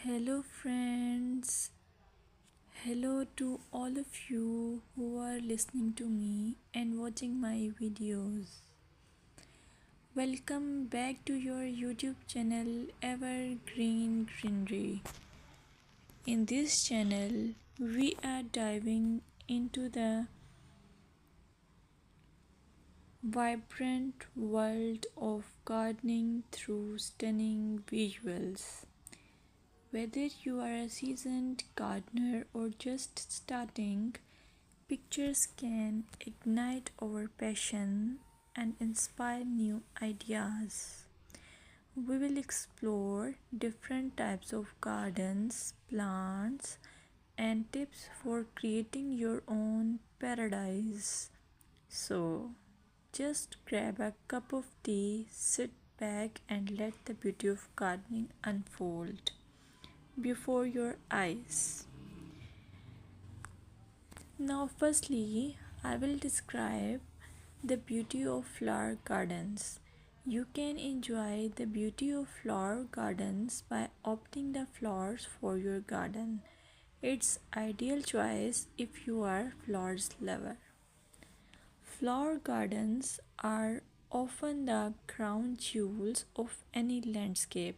Hello, friends. Hello to all of you who are listening to me and watching my videos. Welcome back to your YouTube channel Evergreen Greenery. In this channel, we are diving into the vibrant world of gardening through stunning visuals. Whether you are a seasoned gardener or just starting, pictures can ignite our passion and inspire new ideas. We will explore different types of gardens, plants, and tips for creating your own paradise. So, just grab a cup of tea, sit back, and let the beauty of gardening unfold before your eyes. Now, firstly, I will describe the beauty of flower gardens. You can enjoy the beauty of flower gardens by opting the flowers for your garden. It's ideal choice if you are flowers lover. Flower gardens are often the crown jewels of any landscape,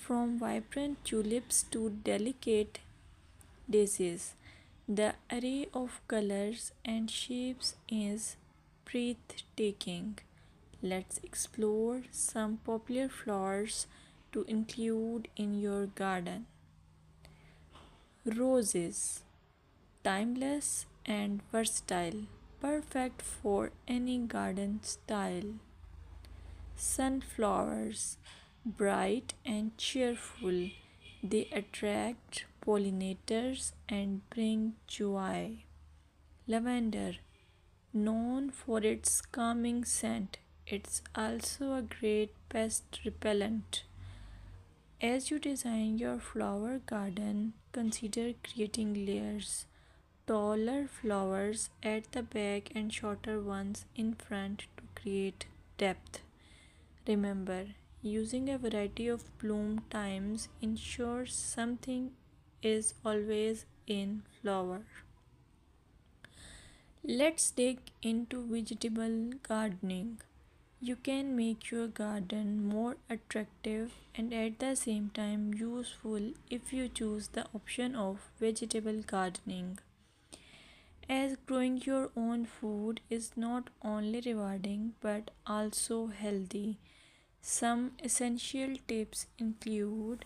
from vibrant tulips to delicate daisies. The array of colors and shapes is breathtaking. Let's explore some popular flowers to include in your garden. Roses, timeless and versatile, perfect for any garden style. Sunflowers, bright and cheerful, they attract pollinators and bring joy. Lavender, known for its calming scent, it's also a great pest repellent. As you design your flower garden, consider creating layers. Taller flowers at the back and shorter ones in front to create depth. Remember, using a variety of bloom times ensures something is always in flower. Let's dig into vegetable gardening. You can make your garden more attractive and at the same time useful if you choose the option of vegetable gardening. As growing your own food is not only rewarding but also healthy. Some essential tips include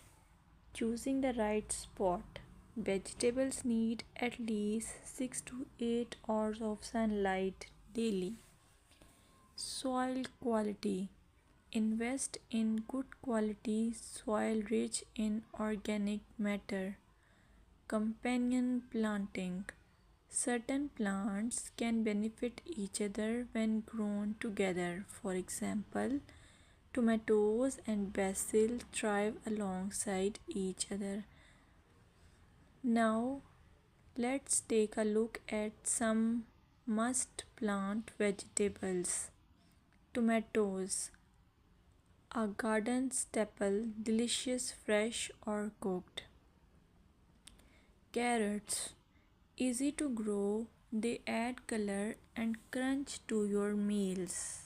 choosing the right spot. Vegetables need at least 6 to 8 hours of sunlight daily. Soil quality. Invest in good quality soil rich in organic matter. Companion planting. Certain plants can benefit each other when grown together. For example, tomatoes and basil thrive alongside each other. Now, let's take a look at some must plant vegetables. Tomatoes, a garden staple, delicious fresh or cooked. Carrots, easy to grow, they add color and crunch to your meals.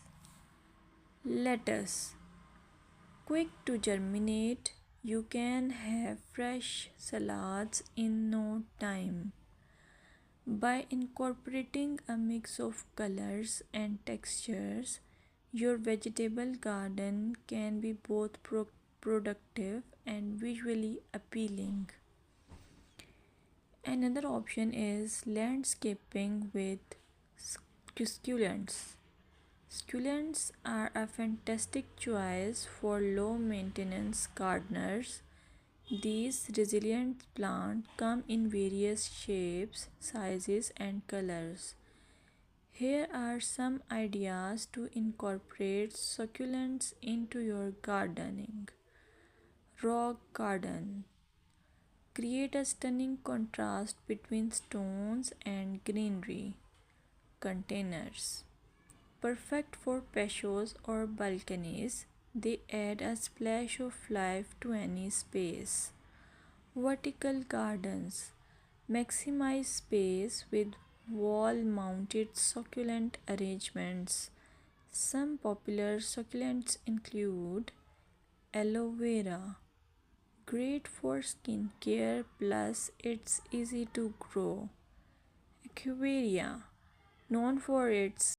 Lettuce, quick to germinate, you can have fresh salads in no time. By incorporating a mix of colors and textures, your vegetable garden can be both productive and visually appealing. Another option is landscaping with succulents. Succulents are a fantastic choice for low maintenance gardeners. These resilient plants come in various shapes, sizes, and colors. Here are some ideas to incorporate succulents into your gardening. Rock garden. Create a stunning contrast between stones and greenery. Containers. Perfect for patios or balconies, they add a splash of life to any space. Vertical gardens maximize space with wall mounted succulent arrangements. Some popular succulents include aloe vera, great for skin care plus it's easy to grow. Equivria, known for its